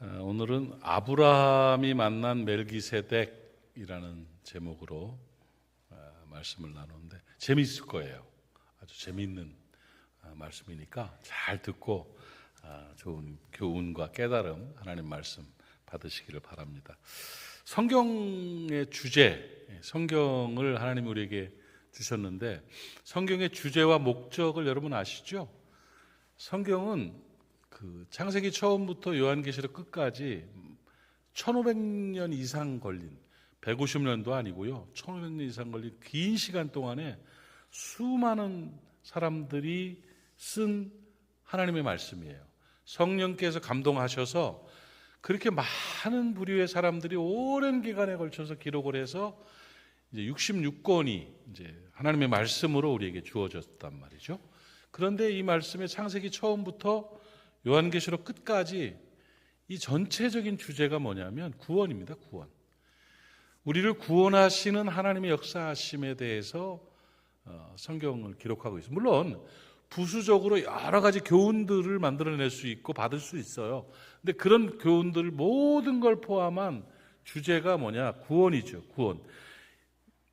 오늘은 아브라함이 만난 멜기세덱이라는 제목으로 말씀을 나누는데 재미있을 거예요. 아주 재미있는 말씀이니까 잘 듣고 좋은 교훈과 깨달음, 하나님 말씀 받으시기를 바랍니다. 성경의 주제, 성경을 하나님이 우리에게 주셨는데 성경의 주제와 목적을 여러분 아시죠? 성경은 창세기 처음부터 요한계시록 끝까지 1500년 이상 걸린, 150년도 아니고요, 1500년 이상 걸린 긴 시간 동안에 수많은 사람들이 쓴 하나님의 말씀이에요. 성령께서 감동하셔서 그렇게 많은 부류의 사람들이 오랜 기간에 걸쳐서 기록을 해서 이제 66권이 이제 하나님의 말씀으로 우리에게 주어졌단 말이죠. 그런데 이 말씀의 창세기 처음부터 요한계시록 끝까지 이 전체적인 주제가 뭐냐면 구원입니다. 구원. 우리를 구원하시는 하나님의 역사하심에 대해서 성경을 기록하고 있습니다. 물론 부수적으로 여러 가지 교훈들을 만들어낼 수 있고 받을 수 있어요. 근데 그런 교훈들 모든 걸 포함한 주제가 뭐냐? 구원이죠. 구원.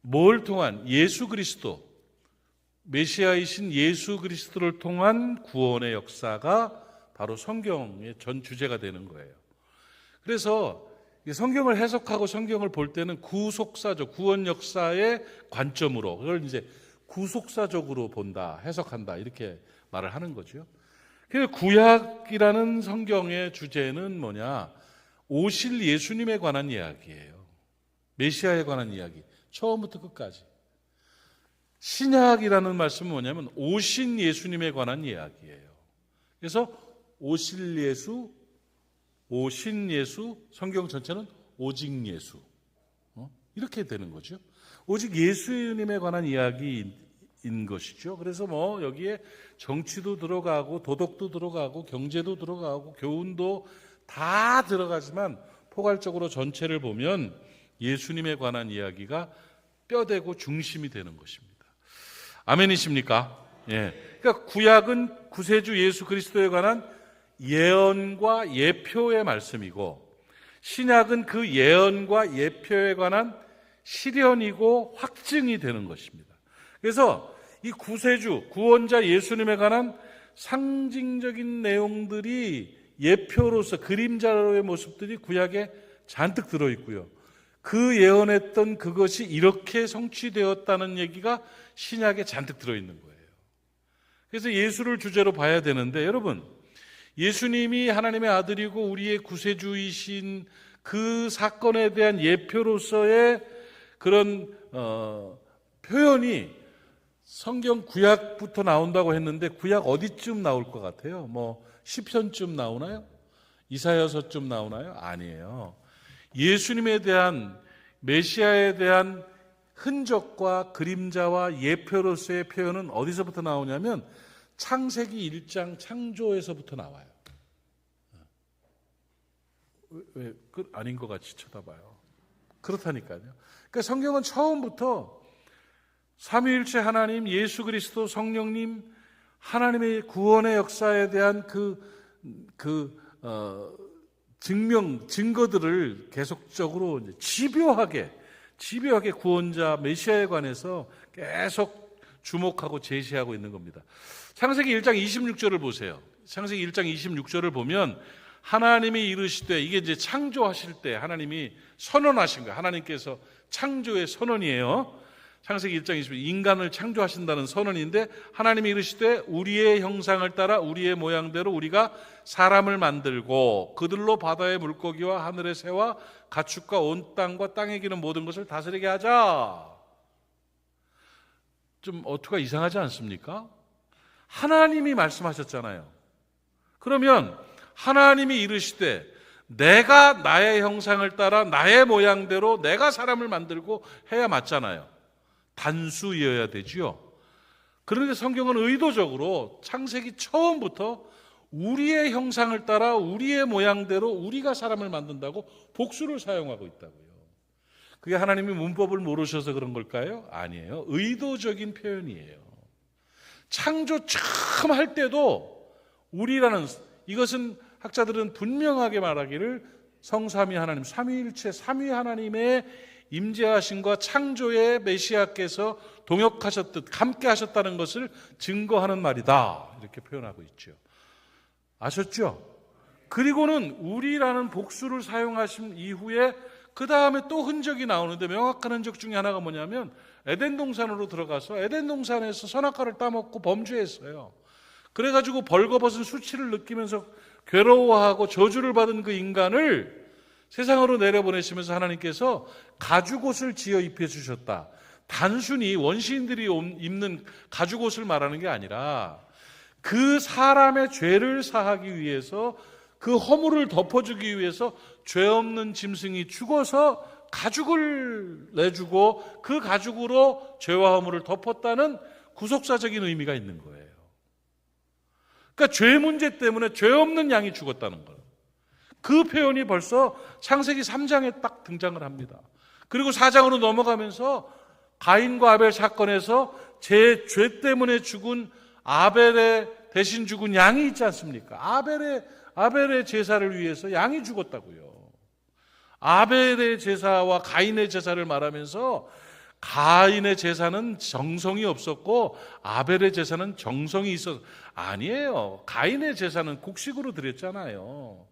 뭘 통한? 예수 그리스도, 메시아이신 예수 그리스도를 통한 구원의 역사가 바로 성경의 전 주제가 되는 거예요. 그래서 성경을 해석하고 성경을 볼 때는 구속사적, 구원 역사의 관점으로 그걸 이제 구속사적으로 본다, 해석한다 이렇게 말을 하는 거죠. 그래서 구약이라는 성경의 주제는 뭐냐? 오실 예수님에 관한 이야기예요. 메시아에 관한 이야기, 처음부터 끝까지. 신약이라는 말씀은 뭐냐면 오신 예수님에 관한 이야기예요. 그래서 오실 예수, 오신 예수, 성경 전체는 오직 예수, 이렇게 되는 거죠. 오직 예수님에 관한 이야기인 것이죠. 그래서 뭐 여기에 정치도 들어가고 도덕도 들어가고 경제도 들어가고 교훈도 다 들어가지만 포괄적으로 전체를 보면 예수님에 관한 이야기가 뼈대고 중심이 되는 것입니다. 아멘이십니까? 예. 그러니까 구약은 구세주 예수 그리스도에 관한 예언과 예표의 말씀이고, 신약은 그 예언과 예표에 관한 실현이고 확증이 되는 것입니다. 그래서 이 구세주, 구원자 예수님에 관한 상징적인 내용들이 예표로서 그림자로의 모습들이 구약에 잔뜩 들어있고요. 그 예언했던 그것이 이렇게 성취되었다는 얘기가 신약에 잔뜩 들어있는 거예요. 그래서 예수를 주제로 봐야 되는데, 여러분, 예수님이 하나님의 아들이고 우리의 구세주이신 그 사건에 대한 예표로서의 그런 표현이 성경 구약부터 나온다고 했는데 구약 어디쯤 나올 것 같아요? 뭐 시편쯤 나오나요? 이사야서쯤 나오나요? 아니에요. 예수님에 대한, 메시아에 대한 흔적과 그림자와 예표로서의 표현은 어디서부터 나오냐면 창세기 1장 창조에서부터 나와요. 왜 아닌 것 같이 쳐다봐요. 그렇다니까요. 그러니까 성경은 처음부터 삼위일체 하나님, 예수 그리스도, 성령님, 하나님의 구원의 역사에 대한 증거들을 계속적으로 집요하게 구원자 메시아에 관해서 계속 주목하고 제시하고 있는 겁니다. 창세기 1장 26절을 보세요. 창세기 1장 26절을 보면 하나님이 이르시되, 이게 이제 창조하실 때 하나님이 선언하신 거예요. 하나님께서 창조의 선언이에요. 창세기 1장 26절, 인간을 창조하신다는 선언인데 하나님이 이르시되 우리의 형상을 따라 우리의 모양대로 우리가 사람을 만들고 그들로 바다의 물고기와 하늘의 새와 가축과 온 땅과 땅에 기는 모든 것을 다스리게 하자. 좀 어투가 이상하지 않습니까? 하나님이 말씀하셨잖아요. 그러면 하나님이 이르시되 내가 나의 형상을 따라 나의 모양대로 내가 사람을 만들고 해야 맞잖아요. 단수이어야 되지요. 그런데 성경은 의도적으로 창세기 처음부터 우리의 형상을 따라 우리의 모양대로 우리가 사람을 만든다고 복수를 사용하고 있다고요. 그게 하나님이 문법을 모르셔서 그런 걸까요? 아니에요. 의도적인 표현이에요. 창조 처음 할 때도 우리라는, 이것은 학자들은 분명하게 말하기를 성삼위 하나님, 삼위일체, 삼위 하나님의 임재하심과 창조의 메시아께서 동역하셨듯 함께 하셨다는 것을 증거하는 말이다, 이렇게 표현하고 있죠. 아셨죠? 그리고는 우리라는 복수를 사용하신 이후에 그 다음에 또 흔적이 나오는데, 명확한 흔적 중에 하나가 뭐냐면 에덴 동산으로 들어가서 에덴 동산에서 선악과를 따먹고 범죄했어요. 그래가지고 벌거벗은 수치를 느끼면서 괴로워하고 저주를 받은 그 인간을 세상으로 내려보내시면서 하나님께서 가죽옷을 지어 입혀주셨다. 단순히 원시인들이 입는 가죽옷을 말하는 게 아니라 그 사람의 죄를 사하기 위해서, 그 허물을 덮어주기 위해서 죄 없는 짐승이 죽어서 가죽을 내주고 그 가죽으로 죄와 허물을 덮었다는 구속사적인 의미가 있는 거예요. 그러니까 죄 문제 때문에 죄 없는 양이 죽었다는 거예요. 그 표현이 벌써 창세기 3장에 딱 등장을 합니다. 그리고 4장으로 넘어가면서 가인과 아벨 사건에서 제 죄 때문에 죽은 아벨의 대신 죽은 양이 있지 않습니까? 아벨의 제사를 위해서 양이 죽었다고요. 아벨의 제사와 가인의 제사를 말하면서 가인의 제사는 정성이 없었고 아벨의 제사는 정성이 있어서, 아니에요. 가인의 제사는 곡식으로 드렸잖아요.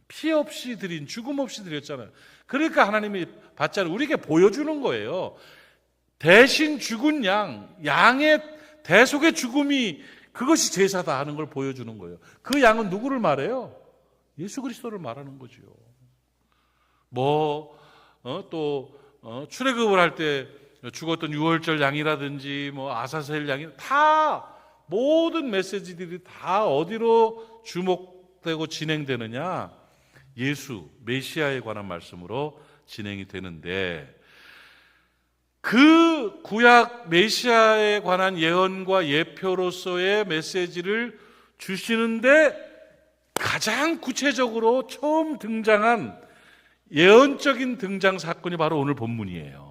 피 없이 드린, 죽음 없이 드렸잖아요. 그러니까 하나님이 받자를 우리에게 보여주는 거예요. 대신 죽은 양의 대속의 죽음이, 그것이 제사다 하는 걸 보여주는 거예요. 그 양은 누구를 말해요? 예수 그리스도를 말하는 거죠. 출애굽을 할 때 죽었던 유월절 양이라든지 아사셀 양이, 다 모든 메시지들이 다 어디로 주목되고 진행되느냐? 예수 메시아에 관한 말씀으로 진행이 되는데, 그 구약 메시아에 관한 예언과 예표로서의 메시지를 주시는데 가장 구체적으로 처음 등장한 예언적인 등장 사건이 바로 오늘 본문이에요.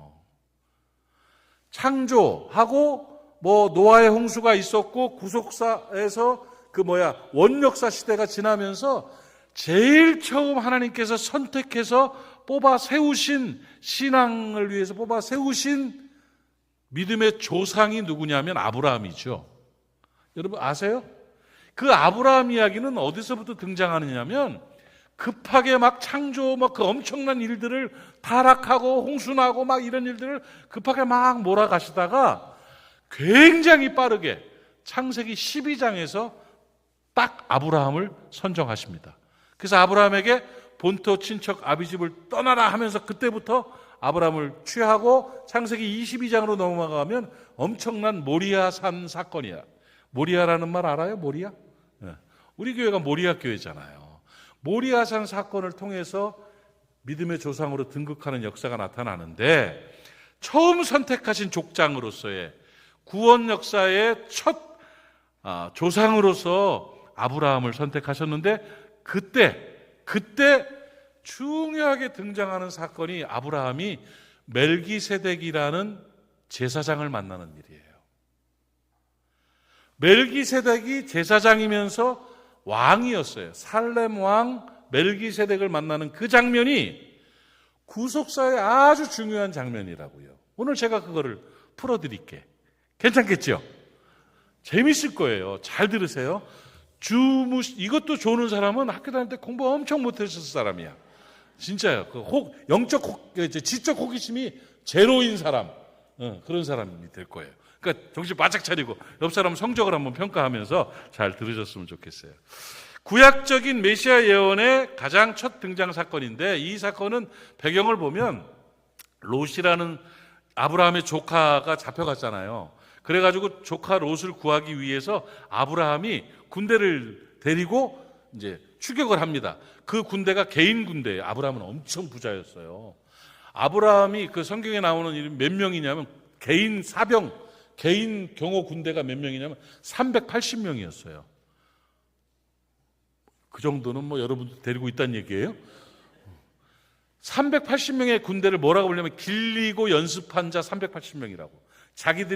창조하고 노아의 홍수가 있었고 구속사에서 원역사 시대가 지나면서 제일 처음 하나님께서 선택해서 뽑아 세우신, 신앙을 위해서 뽑아 세우신 믿음의 조상이 누구냐면 아브라함이죠. 여러분 아세요? 그 아브라함 이야기는 어디서부터 등장하느냐면, 급하게 창조 그 엄청난 일들을, 타락하고 홍수나고 이런 일들을 급하게 몰아가시다가 굉장히 빠르게 창세기 12장에서 딱 아브라함을 선정하십니다. 그래서 아브라함에게 본토 친척 아비집을 떠나라 하면서 그때부터 아브라함을 취하고 창세기 22장으로 넘어가면 엄청난 모리아산 사건이야. 모리아라는 말 알아요? 모리아? 네. 우리 교회가 모리아 교회잖아요. 모리아산 사건을 통해서 믿음의 조상으로 등극하는 역사가 나타나는데, 처음 선택하신 족장으로서의 구원 역사의 첫 조상으로서 아브라함을 선택하셨는데, 그때 중요하게 등장하는 사건이 아브라함이 멜기세덱이라는 제사장을 만나는 일이에요. 멜기세덱이 제사장이면서 왕이었어요. 살렘 왕 멜기세덱을 만나는 그 장면이 구속사의 아주 중요한 장면이라고요. 오늘 제가 그거를 풀어드릴게. 괜찮겠죠? 재밌을 거예요. 잘 들으세요. 이것도 좋은 사람은 학교 다닐 때 공부 엄청 못했을 사람이야. 진짜요. 지적 호기심이 제로인 사람, 그런 사람이 될 거예요. 그러니까 정신 바짝 차리고 옆 사람 성적을 한번 평가하면서 잘 들으셨으면 좋겠어요. 구약적인 메시아 예언의 가장 첫 등장 사건인데, 이 사건은 배경을 보면 롯이라는 아브라함의 조카가 잡혀갔잖아요. 그래가지고 조카 롯을 구하기 위해서 아브라함이 군대를 데리고 이제 추격을 합니다. 그 군대가 개인 군대예요. 아브라함은 엄청 부자였어요. 아브라함이 그 성경에 나오는 이름 몇 명이냐면, 개인 사병, 개인 경호 군대가 몇 명이냐면 380명이었어요. 그 정도는 여러분들 데리고 있다는 얘기예요. 380명의 군대를 뭐라고 부르냐면 길리고 연습한 자 380명이라고. 자기가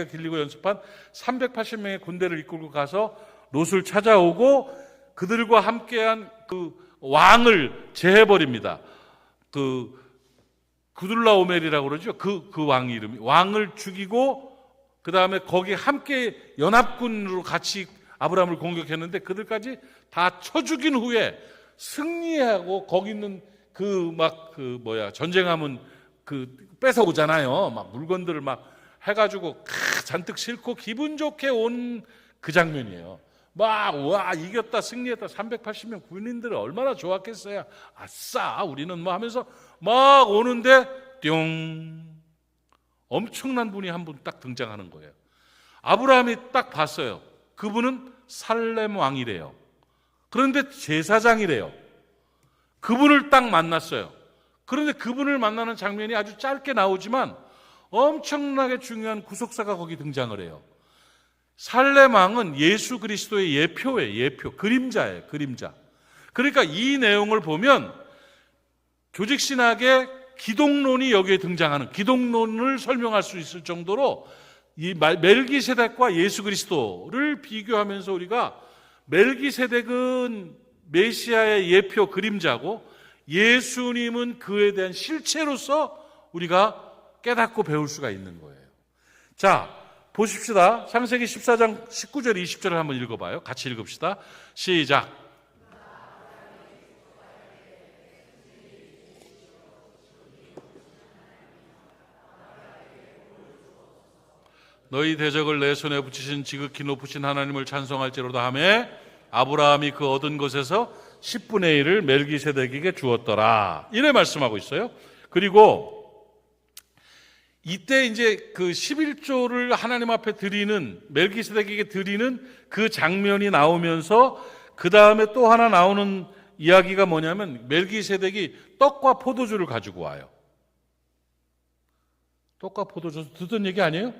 길리고 연습한 380명의 군대를 이끌고 가서 롯을 찾아오고, 그들과 함께한 그 왕을 제해버립니다. 구둘라오멜이라고 그러죠. 그 왕 이름이. 왕을 죽이고 그 다음에 거기 함께 연합군으로 같이 아브라함을 공격했는데 그들까지 다 쳐 죽인 후에 승리하고 거기 있는 전쟁하면 뺏어오잖아요. 막 물건들을 막 해가지고 잔뜩 싣고 기분 좋게 온 그 장면이에요. 와 이겼다 승리했다 380명 군인들 얼마나 좋았겠어요. 아싸 우리는 뭐 하면서 막 오는데 뿅 엄청난 분이 한 분 딱 등장하는 거예요. 아브라함이 딱 봤어요. 그분은 살렘 왕이래요. 그런데 제사장이래요. 그분을 딱 만났어요. 그런데 그분을 만나는 장면이 아주 짧게 나오지만 엄청나게 중요한 구속사가 거기 등장을 해요. 살렘 왕은 예수 그리스도의 예표, 그림자예요. 그림자. 그러니까 이 내용을 보면 교직신학의 기독론이 여기에 등장하는, 기독론을 설명할 수 있을 정도로 이 멜기세덱과 예수 그리스도를 비교하면서 우리가 멜기세덱은 메시아의 예표, 그림자고 예수님은 그에 대한 실체로서 우리가 깨닫고 배울 수가 있는 거예요. 자, 보십시다. 창세기 14장 19절 20절을 한번 읽어봐요. 같이 읽읍시다. 시작. 너희 대적을 내 손에 붙이신 지극히 높으신 하나님을 찬송할지로다 하매 아브라함이 그 얻은 것에서 10분의 1을 멜기세덱에게 주었더라. 이래 말씀하고 있어요. 그리고 이때 이제 그 11조를 하나님 앞에 드리는, 멜기세덱에게 드리는 그 장면이 나오면서 그 다음에 또 하나 나오는 이야기가 뭐냐면 멜기세덱이 떡과 포도주를 가지고 와요. 떡과 포도주 듣던 얘기 아니에요?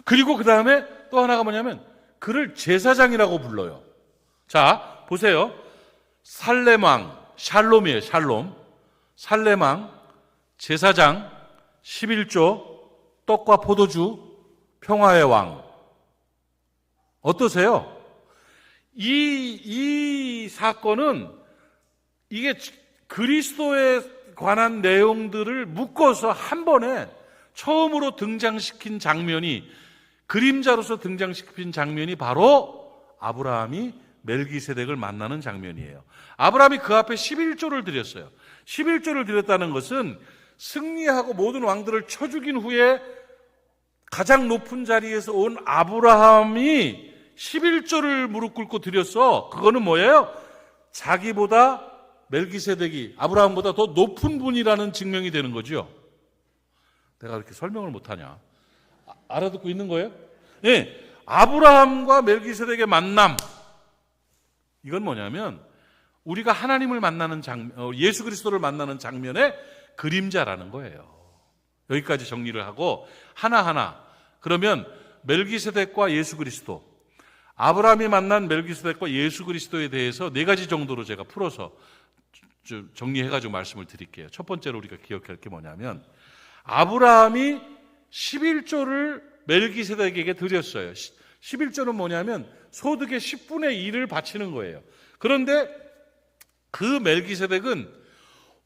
그리고 그 다음에 또 하나가 뭐냐면 그를 제사장이라고 불러요. 자, 보세요. 살렘왕, 샬롬이에요. 샬롬. 살렘왕, 제사장, 11조, 떡과 포도주, 평화의 왕. 어떠세요? 이 사건은 이게 그리스도에 관한 내용들을 묶어서 한 번에 처음으로 등장시킨 장면이, 그림자로서 등장시킨 장면이 바로 아브라함이 멜기세덱을 만나는 장면이에요. 아브라함이 그 앞에 11조를 드렸어요. 11조를 드렸다는 것은 승리하고 모든 왕들을 쳐 죽인 후에 가장 높은 자리에서 온 아브라함이 11조를 무릎 꿇고 드렸어. 그거는 뭐예요? 자기보다 멜기세덱이 아브라함보다 더 높은 분이라는 증명이 되는 거죠. 내가 그렇게 설명을 못하냐? 알아듣고 있는 거예요? 네, 아브라함과 멜기세덱의 만남, 이건 뭐냐면 우리가 하나님을 만나는 장면, 예수 그리스도를 만나는 장면의 그림자라는 거예요. 여기까지 정리를 하고 하나하나, 그러면 멜기세덱과 예수 그리스도, 아브라함이 만난 멜기세덱과 예수 그리스도에 대해서 네 가지 정도로 제가 풀어서 정리해가지고 말씀을 드릴게요. 첫 번째로 우리가 기억할 게 뭐냐면 아브라함이 11조를 멜기세덱에게 드렸어요. 11조는 뭐냐면 소득의 10분의 1을 바치는 거예요. 그런데 그 멜기세덱은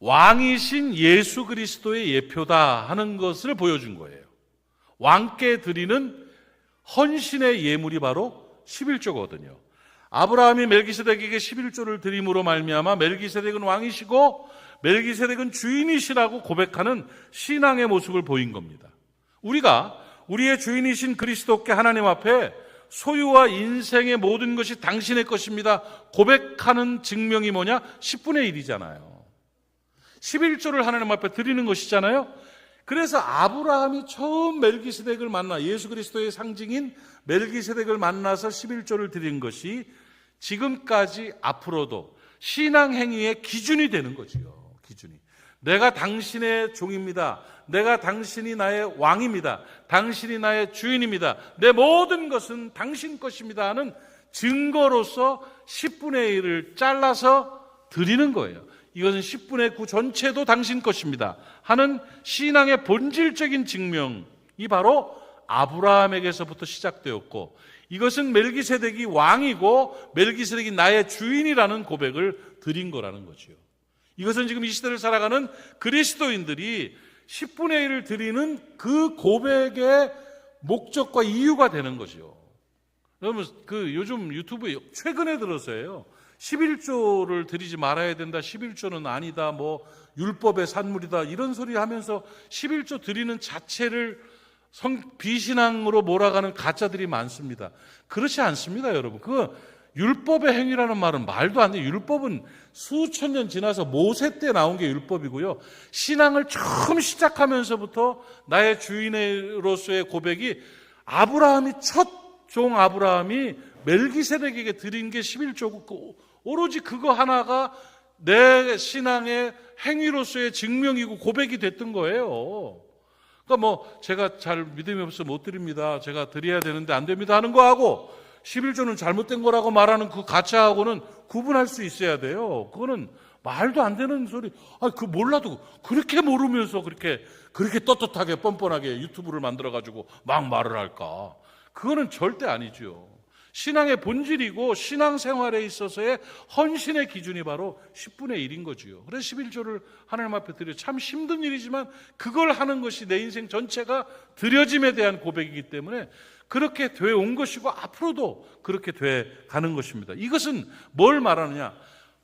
왕이신 예수 그리스도의 예표다 하는 것을 보여준 거예요. 왕께 드리는 헌신의 예물이 바로 11조거든요. 아브라함이 멜기세덱에게 11조를 드림으로 말미암아 멜기세덱은 왕이시고 멜기세덱은 주인이시라고 고백하는 신앙의 모습을 보인 겁니다. 우리가 우리의 주인이신 그리스도께 하나님 앞에 소유와 인생의 모든 것이 당신의 것입니다 고백하는 증명이 뭐냐? 10분의 1이잖아요. 11조를 하나님 앞에 드리는 것이잖아요. 그래서 아브라함이 처음 멜기세덱을 만나, 예수 그리스도의 상징인 멜기세덱을 만나서 11조를 드린 것이 지금까지 앞으로도 신앙 행위의 기준이 되는 거지요. 기준이. 내가 당신의 종입니다. 내가 당신이 나의 왕입니다. 당신이 나의 주인입니다. 내 모든 것은 당신 것입니다 하는 증거로서 10분의 1을 잘라서 드리는 거예요. 이것은 10분의 9 전체도 당신 것입니다 하는 신앙의 본질적인 증명이 바로 아브라함에게서부터 시작되었고, 이것은 멜기세덱이 왕이고 멜기세덱이 나의 주인이라는 고백을 드린 거라는 거지요. 이것은 지금 이 시대를 살아가는 그리스도인들이 10분의 1을 드리는 그 고백의 목적과 이유가 되는 거죠. 여러분, 요즘 유튜브에 최근에 들어서요, 11조를 드리지 말아야 된다, 11조는 아니다, 뭐 율법의 산물이다, 이런 소리 하면서 11조 드리는 자체를 비신앙으로 몰아가는 가짜들이 많습니다. 그렇지 않습니다, 여러분. 율법의 행위라는 말은 말도 안 돼요. 율법은 수천 년 지나서 모세 때 나온 게 율법이고요. 신앙을 처음 시작하면서부터 나의 주인으로서의 고백이 아브라함이 첫 종 아브라함이 멜기세덱에게 드린 게 11조고 오로지 그거 하나가 내 신앙의 행위로서의 증명이고 고백이 됐던 거예요. 그러니까 뭐 제가 잘 믿음이 없어서 못 드립니다, 제가 드려야 되는데 안 됩니다 하는 거하고 11조는 잘못된 거라고 말하는 그 가짜하고는 구분할 수 있어야 돼요. 그거는 말도 안 되는 소리. 몰라도 그렇게 모르면서 그렇게 떳떳하게 뻔뻔하게 유튜브를 만들어가지고 막 말을 할까? 그거는 절대 아니죠. 신앙의 본질이고 신앙생활에 있어서의 헌신의 기준이 바로 10분의 1인 거지요. 그래서 11조를 하나님 앞에 드려 참 힘든 일이지만 그걸 하는 것이 내 인생 전체가 드려짐에 대한 고백이기 때문에 그렇게 돼 온 것이고 앞으로도 그렇게 돼 가는 것입니다. 이것은 뭘 말하느냐?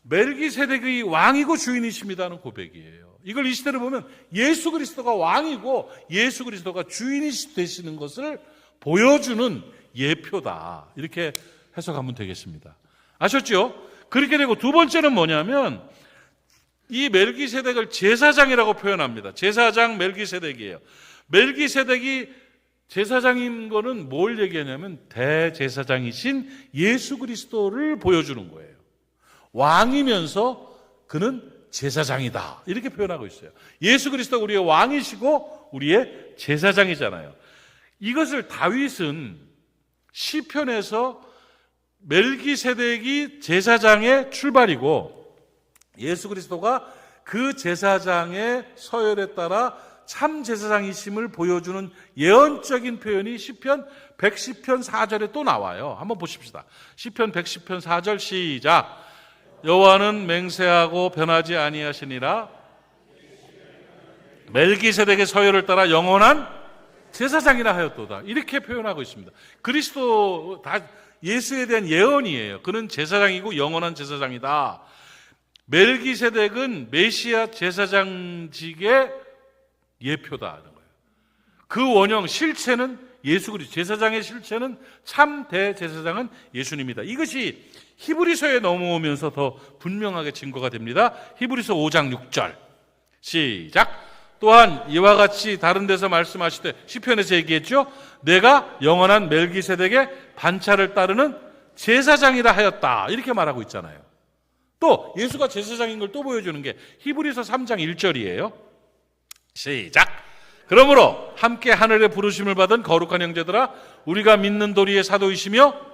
멜기세덱의 왕이고 주인이십니다는 고백이에요. 이걸 이 시대를 보면 예수 그리스도가 왕이고 예수 그리스도가 주인이 되시는 것을 보여주는 예표다, 이렇게 해석하면 되겠습니다. 아셨죠? 그렇게 되고 두 번째는 뭐냐면 이 멜기세덱을 제사장이라고 표현합니다. 제사장 멜기세덱이에요. 멜기세덱이 제사장인 거는 뭘 얘기하냐면 대제사장이신 예수 그리스도를 보여주는 거예요. 왕이면서 그는 제사장이다, 이렇게 표현하고 있어요. 예수 그리스도가 우리의 왕이시고 우리의 제사장이잖아요. 이것을 다윗은 시편에서 멜기세덱이 제사장의 출발이고 예수 그리스도가 그 제사장의 서열에 따라 참 제사장이심을 보여주는 예언적인 표현이 시편 110편 4절에 또 나와요. 한번 보십시다. 시편 110편 4절 시작. 여호와는 맹세하고 변하지 아니하시니라. 멜기세덱의 서열을 따라 영원한 제사장이라 하였도다, 이렇게 표현하고 있습니다. 그리스도 다 예수에 대한 예언이에요. 그는 제사장이고 영원한 제사장이다. 멜기세덱은 메시아 제사장직의 예표다. 그 원형 실체는 예수 그리스도, 제사장의 실체는 참 대제사장은 예수님이다. 이것이 히브리서에 넘어오면서 더 분명하게 증거가 됩니다. 히브리서 5장 6절 시작. 또한 이와 같이 다른 데서 말씀하실 때 시편에서 얘기했죠. 내가 영원한 멜기세덱의 반차를 따르는 제사장이라 하였다, 이렇게 말하고 있잖아요. 또 예수가 제사장인 걸 또 보여주는 게 히브리서 3장 1절이에요. 시작. 그러므로 함께 하늘의 부르심을 받은 거룩한 형제들아, 우리가 믿는 도리의 사도이시며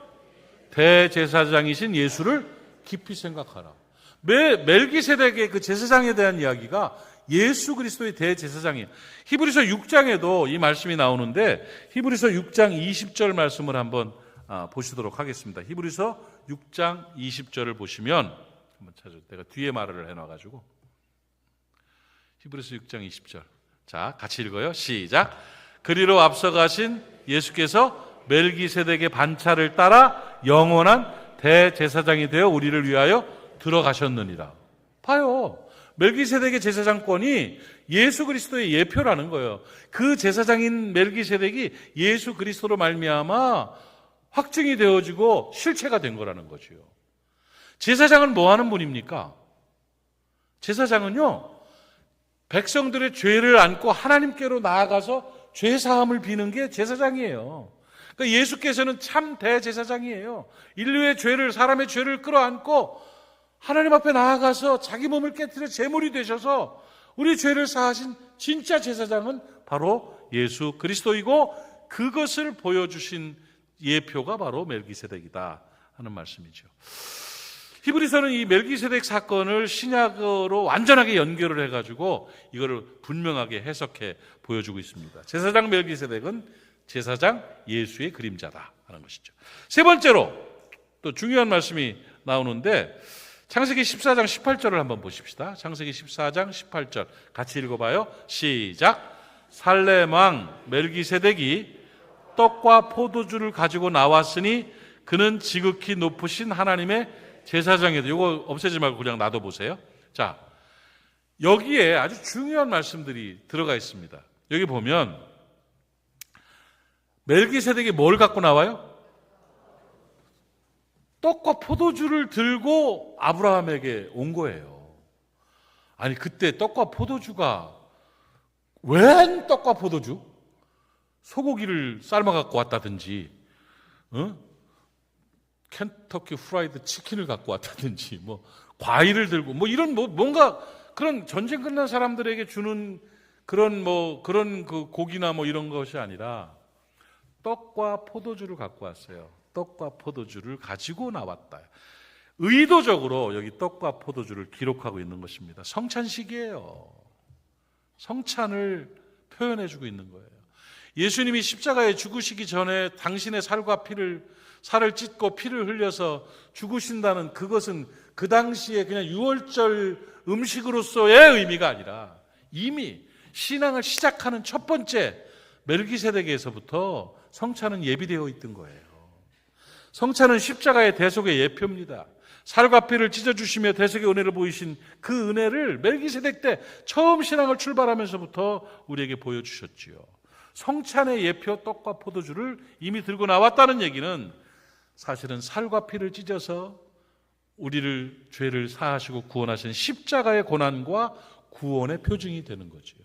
대제사장이신 예수를 깊이 생각하라. 멜기세덱의 그 제사장에 대한 이야기가 예수 그리스도의 대제사장이에요. 히브리서 6장에도 이 말씀이 나오는데 히브리서 6장 20절 말씀을 한번 보시도록 하겠습니다. 히브리서 6장 20절을 보시면 한번 찾아요. 내가 뒤에 말을 해놔가지고 히브리서 6장 20절, 자 같이 읽어요. 시작. 그리로 앞서가신 예수께서 멜기세덱의 반차를 따라 영원한 대제사장이 되어 우리를 위하여 들어가셨느니라. 봐요. 멜기세덱의 제사장권이 예수 그리스도의 예표라는 거예요. 그 제사장인 멜기세덱이 예수 그리스도로 말미암아 확증이 되어지고 실체가 된 거라는 거죠. 제사장은 뭐 하는 분입니까? 제사장은요, 백성들의 죄를 안고 하나님께로 나아가서 죄 사함을 비는 게 제사장이에요. 그러니까 예수께서는 참 대제사장이에요. 인류의 죄를, 사람의 죄를 끌어안고 하나님 앞에 나아가서 자기 몸을 깨뜨려 제물이 되셔서 우리 죄를 사하신 진짜 제사장은 바로 예수 그리스도이고 그것을 보여주신 예표가 바로 멜기세덱이다 하는 말씀이죠. 히브리서는 이 멜기세덱 사건을 신약으로 완전하게 연결을 해가지고 이거를 분명하게 해석해 보여주고 있습니다. 제사장 멜기세덱은 제사장 예수의 그림자다. 하는 것이죠. 세 번째로 또 중요한 말씀이 나오는데 창세기 14장 18절을 한번 보십시다. 창세기 14장 18절 같이 읽어봐요. 시작. 살렘 왕 멜기세덱이 떡과 포도주를 가지고 나왔으니 그는 지극히 높으신 하나님의 제사장이다. 이거 없애지 말고 그냥 놔둬보세요. 자, 여기에 아주 중요한 말씀들이 들어가 있습니다. 여기 보면 멜기세덱이 뭘 갖고 나와요? 떡과 포도주를 들고 아브라함에게 온 거예요. 아니 그때 떡과 포도주가 웬 떡과 포도주? 소고기를 삶아 갖고 왔다든지 켄터키 프라이드 치킨을 갖고 왔다든지 뭐 과일을 들고 뭐 이런 뭔가 그런 전쟁 끝난 사람들에게 주는 그런 그 고기나 뭐 이런 것이 아니라 떡과 포도주를 갖고 왔어요. 떡과 포도주를 가지고 나왔다. 의도적으로 여기 떡과 포도주를 기록하고 있는 것입니다. 성찬식이에요. 성찬을 표현해주고 있는 거예요. 예수님이 십자가에 죽으시기 전에 당신의 살을 찢고 피를 흘려서 죽으신다는 그것은 그 당시에 그냥 유월절 음식으로서의 의미가 아니라 이미 신앙을 시작하는 첫 번째 멜기세덱에서부터 성찬은 예비되어 있던 거예요. 성찬은 십자가의 대속의 예표입니다. 살과 피를 찢어주시며 대속의 은혜를 보이신 그 은혜를 멜기세덱 때 처음 신앙을 출발하면서부터 우리에게 보여주셨지요. 성찬의 예표 떡과 포도주를 이미 들고 나왔다는 얘기는 사실은 살과 피를 찢어서 우리를 죄를 사하시고 구원하신 십자가의 고난과 구원의 표징이 되는 거죠.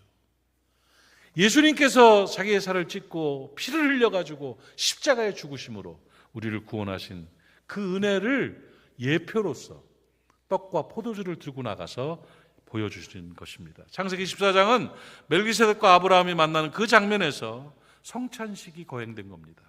예수님께서 자기의 살을 찢고 피를 흘려가지고 십자가에 죽으심으로 우리를 구원하신 그 은혜를 예표로서 떡과 포도주를 들고 나가서 보여주신 것입니다. 창세기 14장은 멜기세덱과 아브라함이 만나는 그 장면에서 성찬식이 거행된 겁니다.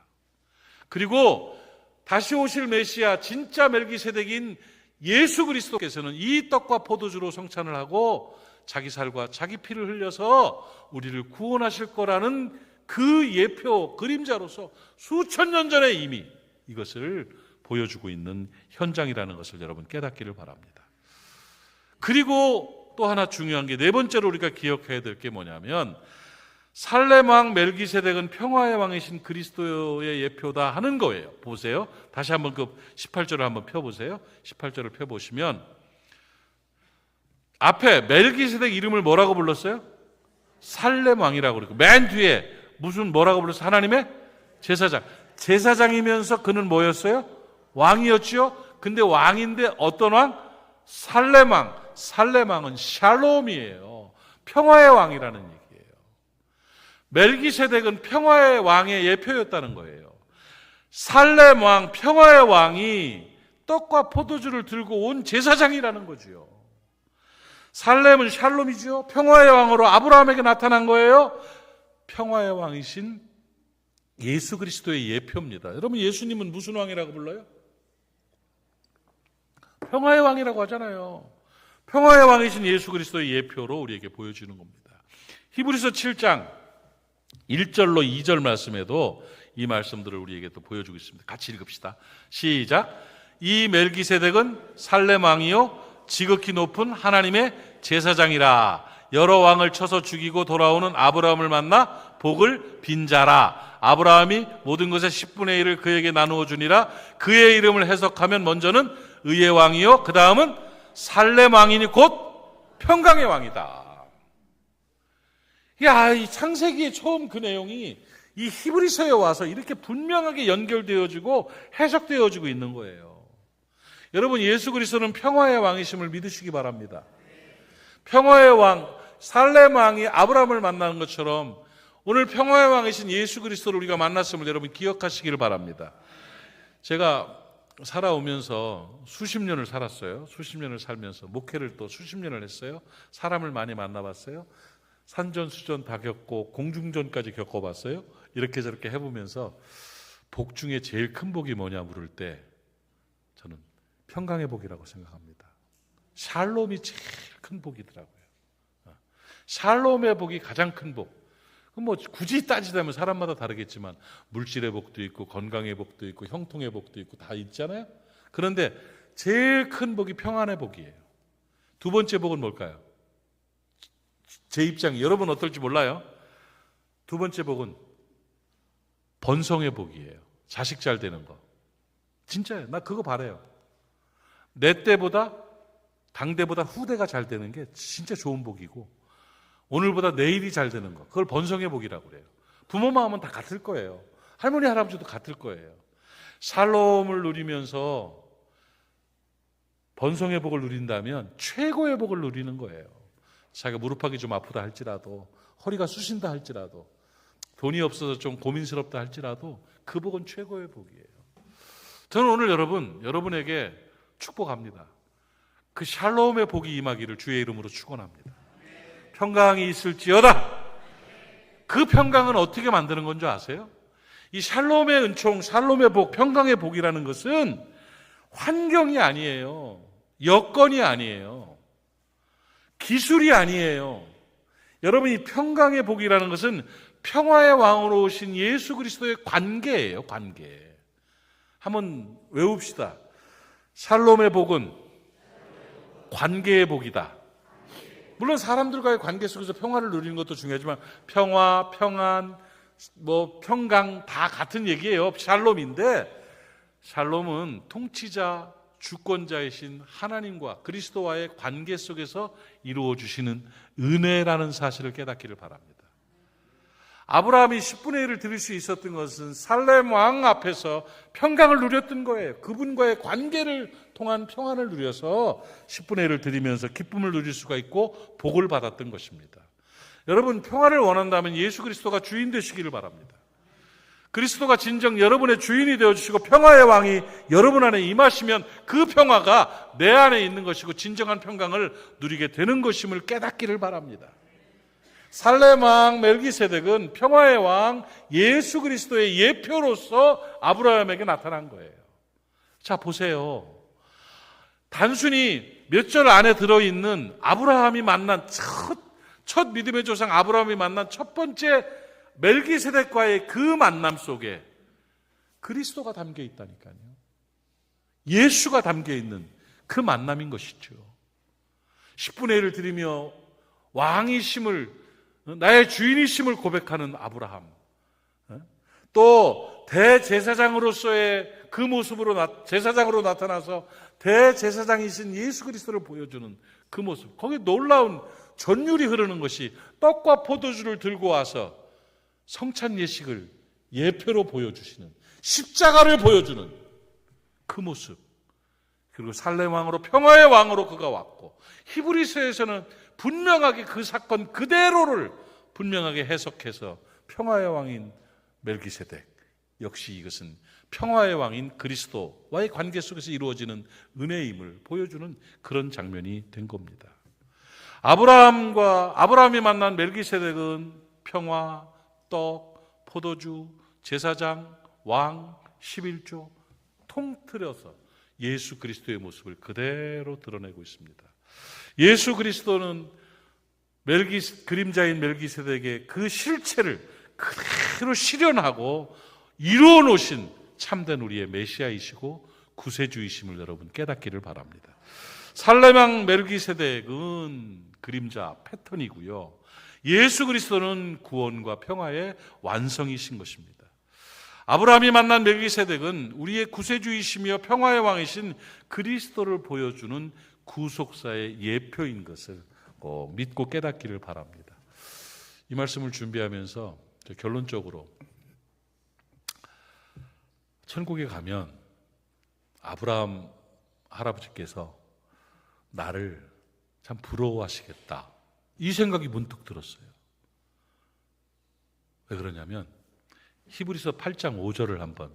그리고 다시 오실 메시아 진짜 멜기세덱인 예수 그리스도께서는 이 떡과 포도주로 성찬을 하고 자기 살과 자기 피를 흘려서 우리를 구원하실 거라는 그 예표 그림자로서 수천 년 전에 이미 이것을 보여주고 있는 현장이라는 것을 여러분 깨닫기를 바랍니다. 그리고 또 하나 중요한 게 네 번째로 우리가 기억해야 될 게 뭐냐면 살렘 왕 멜기세덱은 평화의 왕이신 그리스도의 예표다 하는 거예요. 보세요. 다시 한번 그 18절을 한번 펴보세요. 18절을 펴보시면 앞에 멜기세덱 이름을 뭐라고 불렀어요? 살렘 왕이라고 그러고 맨 뒤에 뭐라고 불렀어요? 하나님의 제사장. 제사장이면서 그는 뭐였어요? 왕이었지요. 근데 왕인데 어떤 왕? 살렘 왕. 살렘 왕은 샬롬이에요. 평화의 왕이라는 얘기예요. 멜기세덱은 평화의 왕의 예표였다는 거예요. 살렘 왕, 평화의 왕이 떡과 포도주를 들고 온 제사장이라는 거지요. 살렘은 샬롬이죠. 평화의 왕으로 아브라함에게 나타난 거예요. 평화의 왕이신 예수 그리스도의 예표입니다. 여러분 예수님은 무슨 왕이라고 불러요? 평화의 왕이라고 하잖아요. 평화의 왕이신 예수 그리스도의 예표로 우리에게 보여주는 겁니다. 히브리서 7장 1절로 2절 말씀에도 이 말씀들을 우리에게 또 보여주고 있습니다. 같이 읽읍시다. 시작. 이 멜기세덱은 살렘 왕이요 지극히 높은 하나님의 제사장이라. 여러 왕을 쳐서 죽이고 돌아오는 아브라함을 만나 복을 빈 자라. 아브라함이 모든 것의 10분의 1을 그에게 나누어 주니라. 그의 이름을 해석하면 먼저는 의의 왕이요 그 다음은 살렘 왕이니 곧 평강의 왕이다. 이 창세기의 처음 그 내용이 이 히브리서에 와서 이렇게 분명하게 연결되어지고 해석되어지고 있는 거예요. 여러분 예수 그리스도는 평화의 왕이심을 믿으시기 바랍니다. 평화의 왕 살렘 왕이 아브라함을 만나는 것처럼 오늘 평화의 왕이신 예수 그리스도를 우리가 만났음을 여러분 기억하시기를 바랍니다. 제가 살아오면서 수십 년을 살았어요. 수십 년을 살면서 목회를 또 수십 년을 했어요. 사람을 많이 만나봤어요. 산전수전 다 겪고 공중전까지 겪어봤어요. 이렇게 저렇게 해보면서 복 중에 제일 큰 복이 뭐냐 물을 때 저는 평강의 복이라고 생각합니다. 샬롬이 제일 큰 복이더라고요. 샬롬의 복이 가장 큰 복. 뭐 굳이 따지자면 사람마다 다르겠지만 물질의 복도 있고 건강의 복도 있고 형통의 복도 있고 다 있잖아요. 그런데 제일 큰 복이 평안의 복이에요. 두 번째 복은 뭘까요? 제 입장이 여러분 어떨지 몰라요. 두 번째 복은 번성의 복이에요. 자식 잘 되는 거. 진짜예요. 나 그거 바래요. 내 때보다 당대보다 후대가 잘 되는 게 진짜 좋은 복이고 오늘보다 내일이 잘 되는 거. 그걸 번성의 복이라고 그래요. 부모 마음은 다 같을 거예요. 할머니 할아버지도 같을 거예요. 샬롬을 누리면서 번성의 복을 누린다면 최고의 복을 누리는 거예요. 자기가 무릎하기 좀 아프다 할지라도 허리가 쑤신다 할지라도 돈이 없어서 좀 고민스럽다 할지라도 그 복은 최고의 복이에요. 저는 오늘 여러분에게 축복합니다. 그 샬롬의 복이 임하기를 주의 이름으로 축원합니다. 평강이 있을지어다. 그 평강은 어떻게 만드는 건 줄 아세요? 이 샬롬의 은총, 샬롬의 복, 평강의 복이라는 것은 환경이 아니에요. 여건이 아니에요. 기술이 아니에요. 여러분, 이 평강의 복이라는 것은 평화의 왕으로 오신 예수 그리스도의 관계예요. 관계. 한번 외웁시다. 샬롬의 복은 관계의 복이다. 물론 사람들과의 관계 속에서 평화를 누리는 것도 중요하지만 평화, 평안, 평강 다 같은 얘기예요. 샬롬인데 샬롬은 통치자, 주권자이신 하나님과 그리스도와의 관계 속에서 이루어 주시는 은혜라는 사실을 깨닫기를 바랍니다. 아브라함이 10분의 1을 드릴 수 있었던 것은 살렘 왕 앞에서 평강을 누렸던 거예요. 그분과의 관계를 통한 평안을 누려서 10분의 1을 드리면서 기쁨을 누릴 수가 있고 복을 받았던 것입니다. 여러분, 평화를 원한다면 예수 그리스도가 주인 되시기를 바랍니다. 그리스도가 진정 여러분의 주인이 되어주시고 평화의 왕이 여러분 안에 임하시면 그 평화가 내 안에 있는 것이고 진정한 평강을 누리게 되는 것임을 깨닫기를 바랍니다. 살렘 왕 멜기세덱은 평화의 왕 예수 그리스도의 예표로서 아브라함에게 나타난 거예요. 자, 보세요. 단순히 몇 절 안에 들어있는 아브라함이 만난 첫 믿음의 조상 아브라함이 만난 첫 번째 멜기세덱과의 그 만남 속에 그리스도가 담겨 있다니까요. 예수가 담겨 있는 그 만남인 것이죠. 10분의 1을 드리며 왕이심을, 나의 주인이심을 고백하는 아브라함, 또 대제사장으로서의 그 모습으로 제사장으로 나타나서 대제사장이신 예수 그리스도를 보여주는 그 모습, 거기에 놀라운 전율이 흐르는 것이 떡과 포도주를 들고 와서 성찬 예식을 예표로 보여주시는, 십자가를 보여주는 그 모습, 그리고 살렘 왕으로 평화의 왕으로 그가 왔고, 히브리서에서는 분명하게 그 사건 그대로를 분명하게 해석해서 평화의 왕인 멜기세덱, 역시 이것은 평화의 왕인 그리스도와의 관계 속에서 이루어지는 은혜임을 보여주는 그런 장면이 된 겁니다. 아브라함이 만난 멜기세덱은 평화, 떡, 포도주, 제사장, 왕, 11조 통틀어서 예수 그리스도의 모습을 그대로 드러내고 있습니다. 예수 그리스도는 그림자인 멜기세덱의 그 실체를 그대로 실현하고 이루어 놓으신 참된 우리의 메시아이시고 구세주이심을 여러분 깨닫기를 바랍니다. 살렘 왕 멜기세덱은 그림자 패턴이고요. 예수 그리스도는 구원과 평화의 완성이신 것입니다. 아브라함이 만난 멜기세덱은 우리의 구세주이시며 평화의 왕이신 그리스도를 보여주는 구속사의 예표인 것을 꼭 믿고 깨닫기를 바랍니다. 이 말씀을 준비하면서 결론적으로 천국에 가면 아브라함 할아버지께서 나를 참 부러워하시겠다, 이 생각이 문득 들었어요. 왜 그러냐면 히브리서 8장 5절을 한번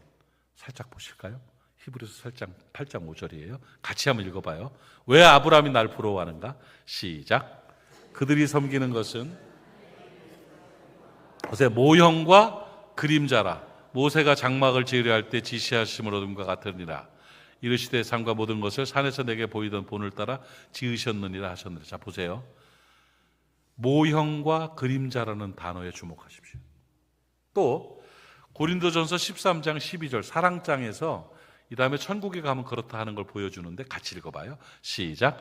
살짝 보실까요? 히브리서 8장 5절이에요. 같이 한번 읽어봐요. 왜 아브라함이 날 부러워하는가? 시작. 그들이 섬기는 것은 보세요, 모형과 그림자라. 모세가 장막을 지으려 할 때 지시하심을 얻음과 같으니라. 이르시되 산과 모든 것을 산에서 내게 보이던 본을 따라 지으셨느니라 하셨느니라. 자, 보세요. 모형과 그림자라는 단어에 주목하십시오. 또 고린도전서 13장 12절 사랑장에서 이 다음에 천국에 가면 그렇다 하는 걸 보여주는데 같이 읽어봐요. 시작.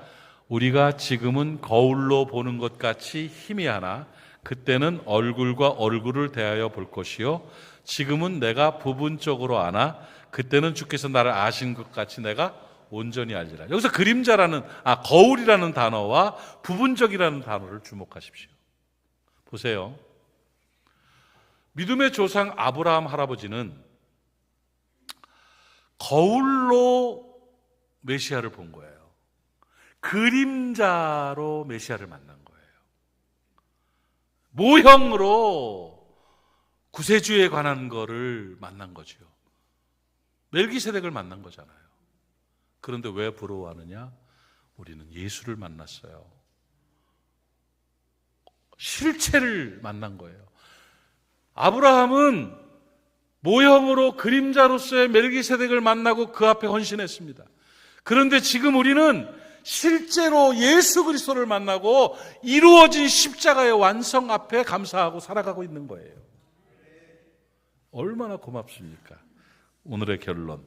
우리가 지금은 거울로 보는 것 같이 희미하나 그때는 얼굴과 얼굴을 대하여 볼 것이요 지금은 내가 부분적으로 아나 그때는 주께서 나를 아신 것 같이 내가 온전히 알리라. 여기서 그림자라는 거울이라는 단어와 부분적이라는 단어를 주목하십시오. 보세요. 믿음의 조상 아브라함 할아버지는 거울로 메시아를 본 거예요. 그림자로 메시아를 만난 거예요. 모형으로 구세주에 관한 거를 만난 거죠. 멜기세덱을 만난 거잖아요. 그런데 왜 부러워하느냐? 우리는 예수를 만났어요. 실체를 만난 거예요. 아브라함은 모형으로 그림자로서의 멜기세덱을 만나고 그 앞에 헌신했습니다. 그런데 지금 우리는 실제로 예수 그리스도를 만나고 이루어진 십자가의 완성 앞에 감사하고 살아가고 있는 거예요. 얼마나 고맙습니까? 오늘의 결론.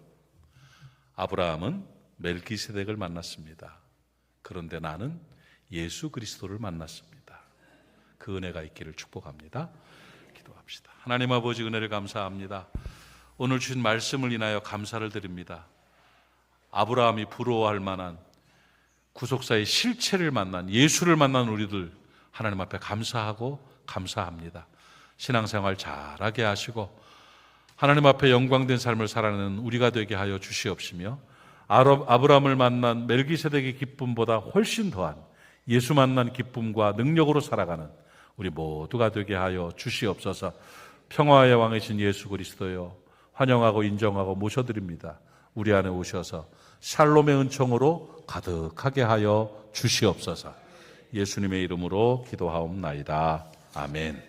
아브라함은 멜기세덱을 만났습니다. 그런데 나는 예수 그리스도를 만났습니다. 그 은혜가 있기를 축복합니다. 기도합시다. 하나님 아버지 은혜를 감사합니다. 오늘 주신 말씀을 인하여 감사를 드립니다. 아브라함이 부러워할 만한 구속사의 실체를 만난 예수를 만난 우리들 하나님 앞에 감사하고 감사합니다. 신앙생활 잘하게 하시고 하나님 앞에 영광된 삶을 살아내는 우리가 되게 하여 주시옵시며 아브라함을 만난 멜기세덱의 기쁨보다 훨씬 더한 예수 만난 기쁨과 능력으로 살아가는 우리 모두가 되게 하여 주시옵소서. 평화의 왕이신 예수 그리스도여 환영하고 인정하고 모셔드립니다. 우리 안에 오셔서 샬롬의 은총으로 가득하게 하여 주시옵소서. 예수님의 이름으로 기도하옵나이다. 아멘.